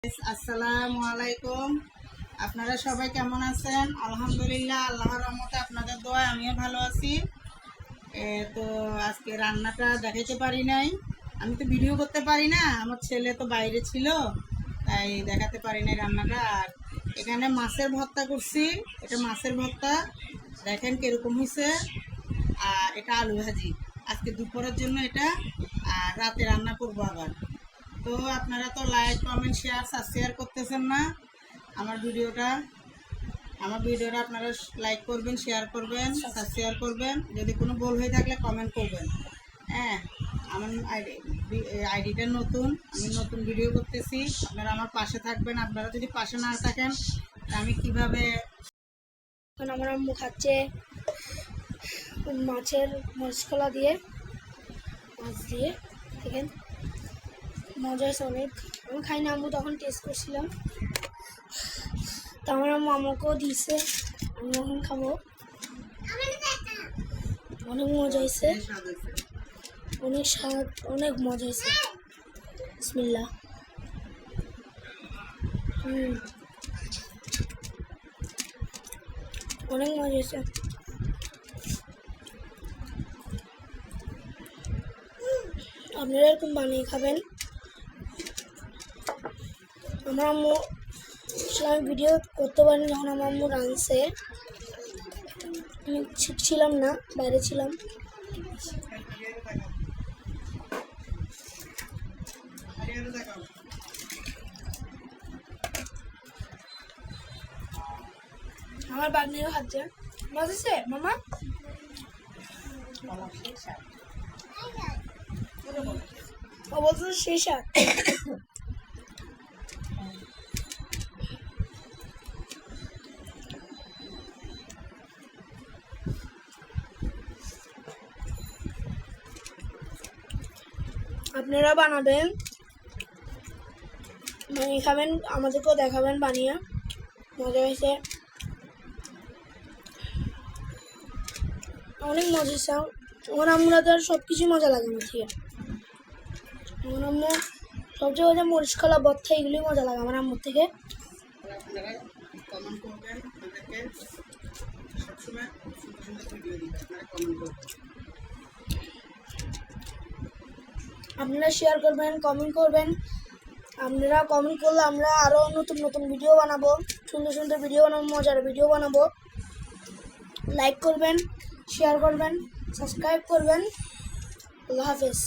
আসসালামু আলাইকুম। আপনারা সবাই কেমন আছেন? আলহামদুলিল্লাহ, আল্লাহর রহমতে আপনাদের দোয়ায় আমিও ভালো আছি। তো আজকে রান্নাটা দেখাইতে পারি নাই, আমি তো ভিডিও করতে পারি না, আমার ছেলে তো বাইরে ছিল, তাই দেখাতে পারি নাই রান্নাটা। আর এখানে মাছের ভর্তা করছি, এটা মাছের ভর্তা, দেখেন কিরকম হয়েছে। আর এটা আলু ভাজি আজকে দুপুরের জন্য এটা, আর রাতে রান্না করবো আবার। তো আপনারা তো লাইক কমেন্ট শেয়ার সাবস্ক্রাইব করতেছেন না আমার ভিডিওটা। আপনারা লাইক করবেন, শেয়ার করবেন, সাবস্ক্রাইব করবেন। যদি কোনো ভুল হয়ে থাকলে কমেন্ট করবেন। হ্যাঁ, আমার আইডিটা নতুন, আমি নতুন ভিডিও করতেছি, আপনারা আমার পাশে থাকবেন। আপনারা যদি পাশে না থাকেন আমি কিভাবে। এখন আমার আম্মু খাচ্ছে মাছের মশলা দিয়ে, মাছ দিয়ে। দেখেন মজা হয়েছে অনেক। আমি খাই না, আম্মু তখন টেস্ট করছিলাম, তো আমার আম্মু আমাকেও দিয়েছে, আমি এখন খাবো। অনেক মজা হয়েছে, অনেক স্বাদ, অনেক মজা হয়েছে। বিসমিল্লাহ। অনেক মজা হয়েছে। আপনারা এরকম বানিয়ে খাবেন। আমার আম্মু আমি ভিডিও করতে পারিনি যখন আমার আম্মু রাঁধছে, আমি ছিলাম না, বাইরে ছিলাম। আমার বাগনিরও খাচ্ছে। মজা মামা, ও বলছে শেষ। আপনারা বানাবেন, বানিয়ে খাবেন, আমাদেরকেও দেখাবেন বানিয়ে। মজা হয়েছে, অনেক মজা হয়েছে। আমার আম্মুরা তো সব কিছুই মজা লাগে আমার থেকে। আমার আম্মু সবচেয়ে মজা মরিচ কলা ভর্তা, এগুলোই মজা লাগে আমার আম্মুর থেকে। আপনারা শেয়ার করবেন, কমেন্ট করবেন। আপনারা কমেন্ট করলে আমরা আরও নতুন নতুন ভিডিও বানাবো, সুন্দর সুন্দর ভিডিও বানাবো, মজার ভিডিও বানাবো। লাইক করবেন, শেয়ার করবেন, সাবস্ক্রাইব করবেন। আল্লাহ হাফেজ।